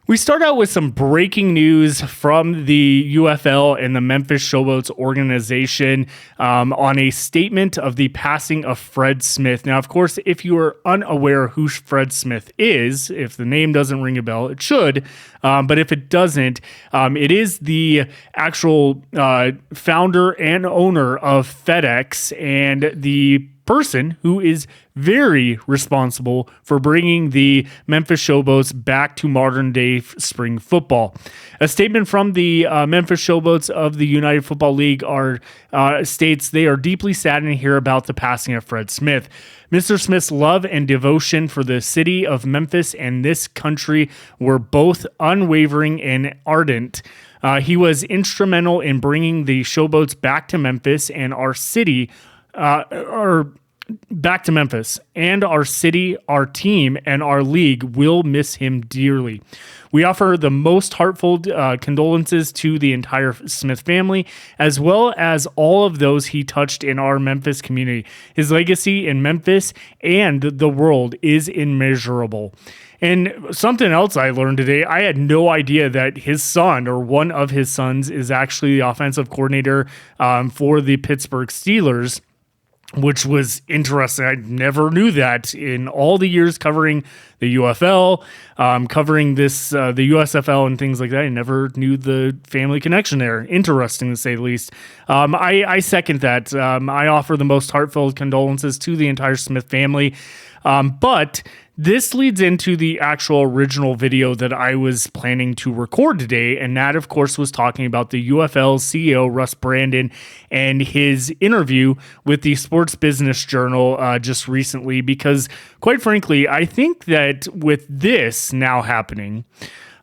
We start out with some breaking news from the UFL and the Memphis Showboats organization on a statement of the passing of Fred Smith. Now, of course, if you are unaware who Fred Smith is, if the name doesn't ring a bell, it should. But if it doesn't, it is the actual founder and owner of FedEx and the person who is very responsible for bringing the Memphis Showboats back to modern day spring football. A statement from the Memphis Showboats of the United Football League states they are deeply saddened to hear about the passing of Fred Smith. Mr. Smith's love and devotion for the city of Memphis and this country were both unwavering and ardent. He was instrumental in bringing the Showboats back to Memphis and our city, back to Memphis, and our city, our team, and our league will miss him dearly. We offer the most heartfelt condolences to the entire Smith family, as well as all of those he touched in our Memphis community. His legacy in Memphis and the world is immeasurable. And something else I learned today, I had no idea that his son, or one of his sons, is actually the offensive coordinator for the Pittsburgh Steelers, which was interesting. I never knew that in all the years covering the UFL, covering this, the USFL and things like that. I never knew the family connection there. Interesting to say the least. I second that. I offer the most heartfelt condolences to the entire Smith family. But this leads into the actual original video that I was planning to record today, and that, of course, was talking about the UFL CEO, Russ Brandon, and his interview with the Sports Business Journal just recently, because, quite frankly, I think that with this now happening,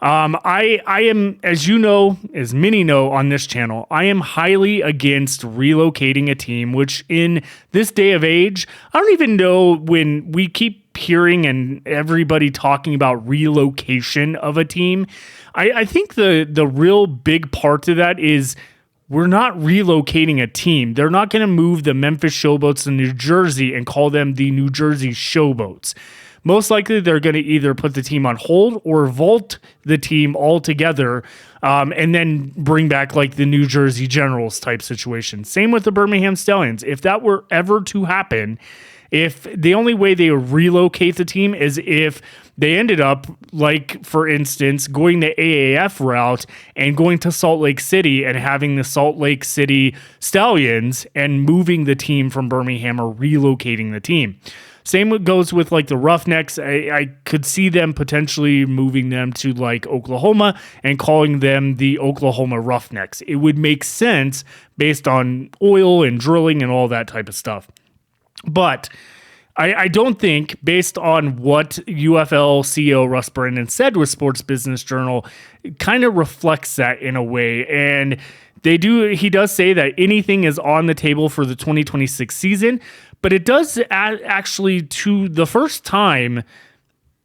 I am, as you know, as many know on this channel, I am highly against relocating a team, which in this day of age, I don't even know when we keep hearing and everybody talking about relocation of a team. I think the real big part to that is we're not relocating a team. They're not going to move the Memphis Showboats to New Jersey and call them the New Jersey Showboats. Most likely, they're going to either put the team on hold or vault the team altogether and then bring back like the New Jersey Generals type situation. Same with the Birmingham Stallions. If that were ever to happen, if the only way they would relocate the team is if they ended up, like, for instance, going the AAF route and going to Salt Lake City and having the Salt Lake City Stallions and moving the team from Birmingham or relocating the team. Same goes with like the Roughnecks. I could see them potentially moving them to like Oklahoma and calling them the Oklahoma Roughnecks. It would make sense based on oil and drilling and all that type of stuff. But I don't think, based on what UFL CEO Russ Brandon said with Sports Business Journal, it kind of reflects that in a way. And he does say that anything is on the table for the 2026 season, but it does actually, to the first time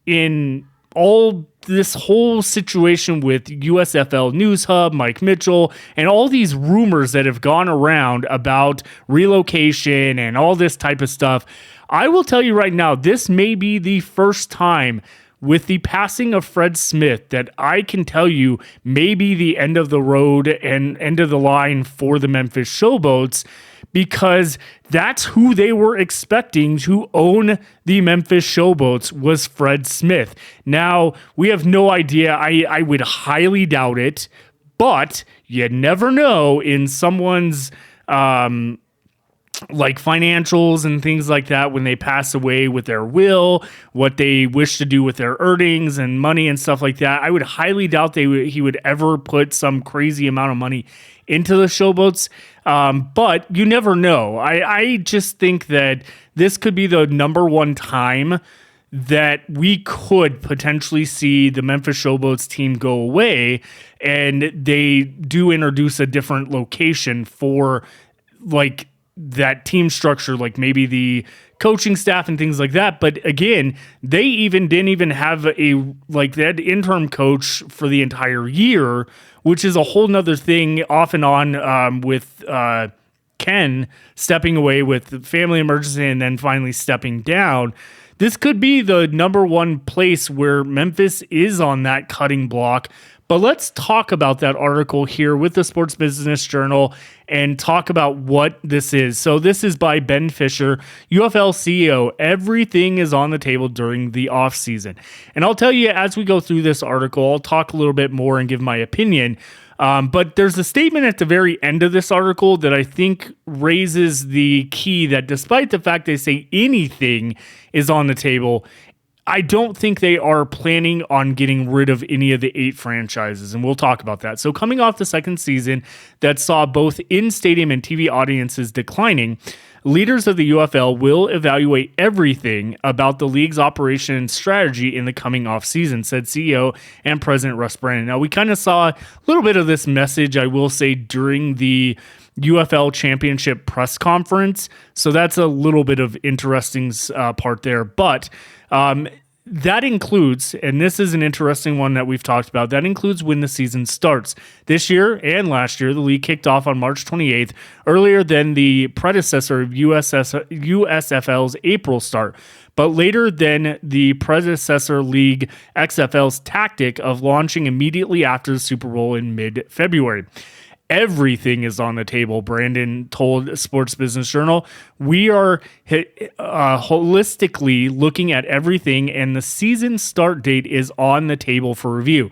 in all this whole situation with USFL News Hub, Mike Mitchell, and all these rumors that have gone around about relocation and all this type of stuff, I will tell you right now, this may be the first time with the passing of Fred Smith that I can tell you may be the end of the road and end of the line for the Memphis Showboats, because that's who they were expecting to own the Memphis Showboats was Fred Smith. Now, we have no idea. I would highly doubt it, but you never know in someone's like financials and things like that when they pass away with their will, what they wish to do with their earnings and money and stuff like that. I would highly doubt he would ever put some crazy amount of money into the Showboats, but you never know. I just think that this could be the number one time that we could potentially see the Memphis Showboats team go away, and they do introduce a different location for like that team structure, like maybe the coaching staff and things like that. But again, they didn't even have that interim coach for the entire year, which is a whole nother thing off and on with Ken stepping away with the family emergency and then finally stepping down. this could be the number one place where Memphis is on that cutting block. But let's talk about that article here with the Sports Business Journal and talk about what this is. So this is by Ben Fischer, UFL CEO. Everything is on the table during the offseason. And I'll tell you, as we go through this article, I'll talk a little bit more and give my opinion. But there's a statement at the very end of this article that I think raises the key that despite the fact they say anything is on the table, I don't think they are planning on getting rid of any of the 8 franchises, and we'll talk about that. So coming off the second season that saw both in-stadium and TV audiences declining, leaders of the UFL will evaluate everything about the league's operation and strategy in the coming offseason, said CEO and President Russ. Now, we kind of saw a little bit of this message, I will say, during the UFL Championship press conference. So that's a little bit of interesting part there. But that includes, and this is an interesting one that we've talked about, that includes when the season starts. This year and last year, the league kicked off on March 28th, earlier than the predecessor of USFL's April start, but later than the predecessor league XFL's tactic of launching immediately after the Super Bowl in mid-February. Everything is on the table, Brandon told Sports Business Journal. We are holistically looking at everything, and the season start date is on the table for review.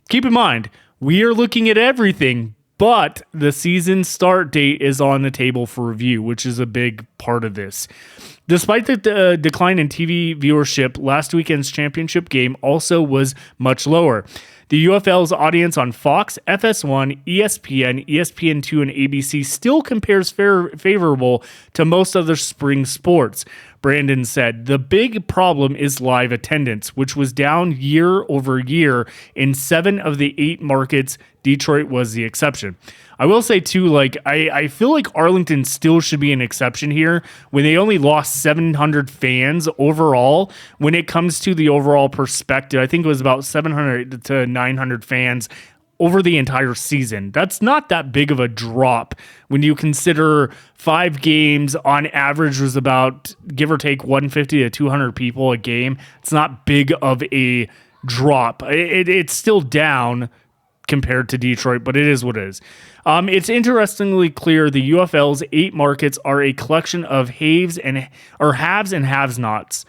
Keep in mind, we are looking at everything, but the season start date is on the table for review, which is a big part of this. Despite the decline in TV viewership, last weekend's championship game also was much lower. The UFL's audience on Fox, FS1, ESPN, ESPN2, and ABC still compares favorable to most other spring sports, Brandon said. The big problem is live attendance, which was down year over year in 7 of the 8 markets. Detroit was the exception. I will say, too, I feel like Arlington still should be an exception here when they only lost 700 fans overall. When it comes to the overall perspective, I think it was about 700 to 900 fans over the entire season. That's not that big of a drop when you consider 5 games on average was about, give or take, 150 to 200 people a game. It's not big of a drop. It's still down compared to Detroit, but it is what it is. It's interestingly clear the UFL's 8 markets are a collection of haves and have-nots,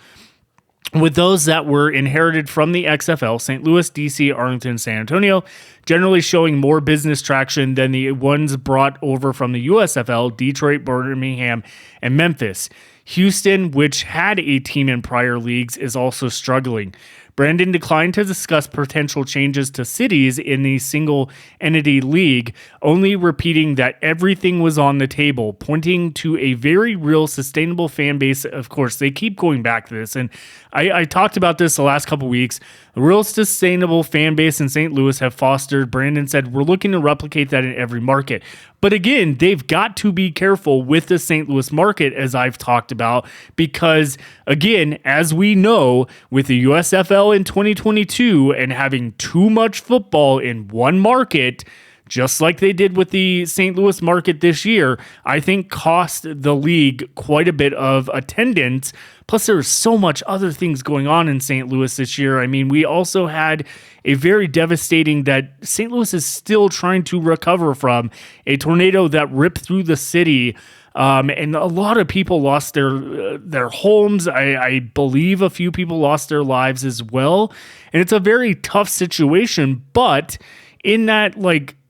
with those that were inherited from the XFL, St. Louis, DC, Arlington, San Antonio, generally showing more business traction than the ones brought over from the USFL, Detroit, Birmingham, and Memphis. Houston, which had a team in prior leagues, is also struggling. Brandon declined to discuss potential changes to cities in the single entity league, only repeating that everything was on the table, pointing to a very real sustainable fan base. Of course, they keep going back to this, and I talked about this the last couple weeks. A real sustainable fan base in St. Louis have fostered. Brandon said, we're looking to replicate that in every market. But again, they've got to be careful with the St. Louis market, as I've talked about, because again, as we know, with the USFL in 2022 and having too much football in one market, just like they did with the St. Louis market this year, I think cost the league quite a bit of attendance. Plus, there was so much other things going on in St. Louis this year. I mean, we also had a very devastating that St. Louis is still trying to recover from, a tornado that ripped through the city. And a lot of people lost their homes. I believe a few people lost their lives as well. And it's a very tough situation. But in that,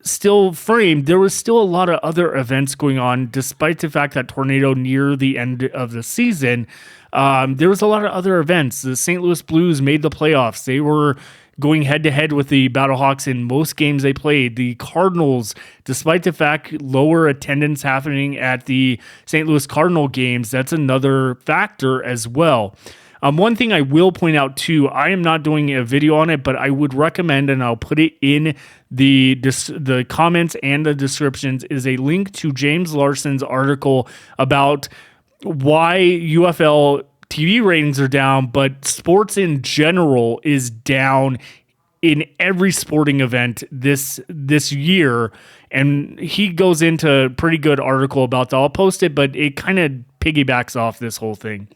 still framed, there was still a lot of other events going on, despite the fact that tornado near the end of the season. There was a lot of other events. The St. Louis Blues made the playoffs. They were going head-to-head with the Battlehawks in most games they played. The Cardinals, despite the fact lower attendance happening at the St. Louis Cardinal games, that's another factor as well. One thing I will point out too, I am not doing a video on it, but I would recommend, and I'll put it in the comments and the descriptions, is a link to James Larsen's article about why UFL TV ratings are down, but sports in general is down in every sporting event this year. And he goes into a pretty good article about that. I'll post it, but it kind of piggybacks off this whole thing.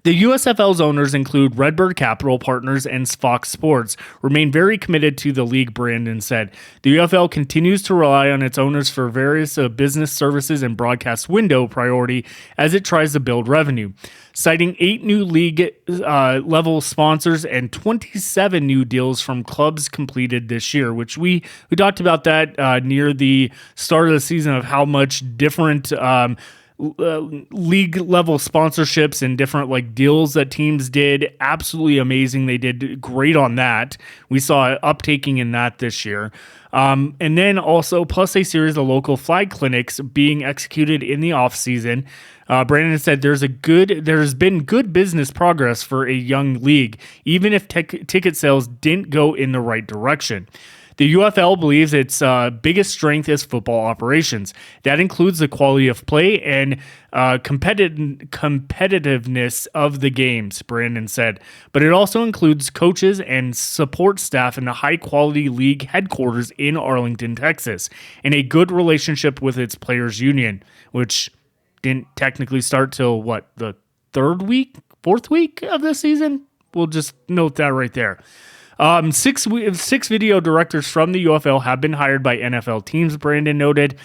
The USFL's owners include Redbird Capital Partners and Fox Sports, remain very committed to the league, Brandon said. The UFL continues to rely on its owners for various business services and broadcast window priority as it tries to build revenue, citing 8 new league level sponsors and 27 new deals from clubs completed this year, which we talked about that near the start of the season of how much different league level sponsorships and different like deals that teams did. Absolutely amazing. They did great on that. We saw uptaking in that this year. And then also plus a series of local flag clinics being executed in the off season. Brandon said there's been good business progress for a young league, even if ticket sales didn't go in the right direction. The UFL believes its biggest strength is football operations. That includes the quality of play and competitiveness of the games, Brandon said. But it also includes coaches and support staff in the high-quality league headquarters in Arlington, Texas, and a good relationship with its players' union, which didn't technically start till, the fourth week of the season? We'll just note that right there. 6 video directors from the UFL have been hired by NFL teams, Brandon noted.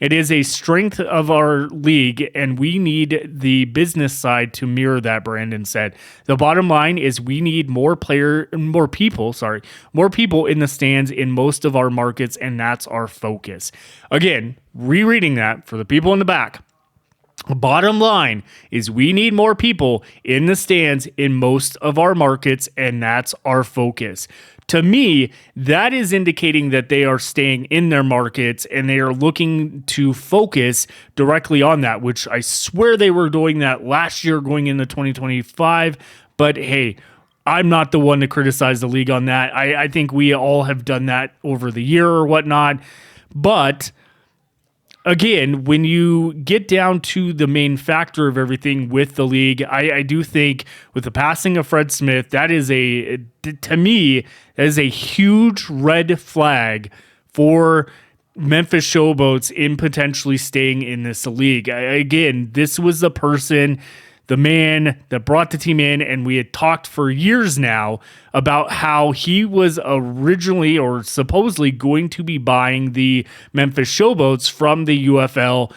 It is a strength of our league, and we need the business side to mirror that, Brandon said. The bottom line is we need more people in the stands in most of our markets, and that's our focus. Again, rereading that for the people in the back. Bottom line is we need more people in the stands in most of our markets, and that's our focus. To me, that is indicating that they are staying in their markets and they are looking to focus directly on that, which I swear they were doing that last year going into 2025. But hey, I'm not the one to criticize the league on that. I think we all have done that over the year or whatnot. But again, when you get down to the main factor of everything with the league, I do think with the passing of Fred Smith, to me, that is a huge red flag for Memphis Showboats in potentially staying in this league. Again, this was the person, the man that brought the team in, and we had talked for years now about how he was originally or supposedly going to be buying the Memphis Showboats from the UFL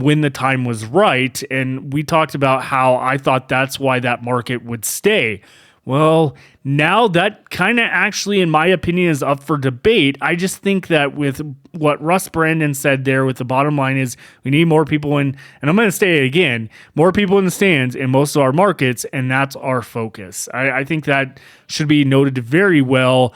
when the time was right. And we talked about how I thought that's why that market would stay. Well, now that kind of actually, in my opinion, is up for debate. I just think that with what Russ Brandon said there, with the bottom line is we need more people in, and I'm going to say it again, more people in the stands in most of our markets, and that's our focus. I think that should be noted very well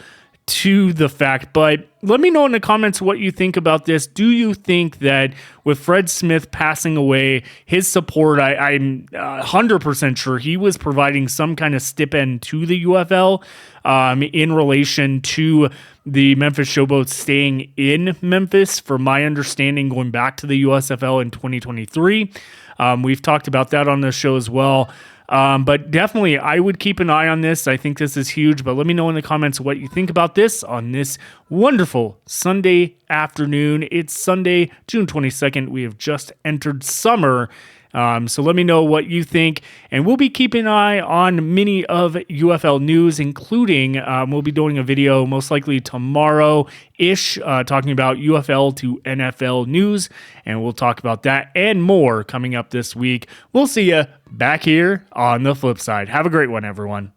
to the fact. But let me know in the comments what you think about this. Do you think that with Fred Smith passing away, his support, I'm 100% sure he was providing some kind of stipend to the UFL in relation to the Memphis Showboats staying in Memphis, from my understanding, going back to the USFL in 2023. We've talked about that on the show as well. But definitely, I would keep an eye on this. I think this is huge, but let me know in the comments what you think about this on this wonderful Sunday afternoon. It's Sunday, June 22nd. We have just entered summer. So let me know what you think, and we'll be keeping an eye on many of UFL news, including we'll be doing a video most likely tomorrow-ish talking about UFL to NFL news, and we'll talk about that and more coming up this week. We'll see you back here on the flip side. Have a great one, everyone.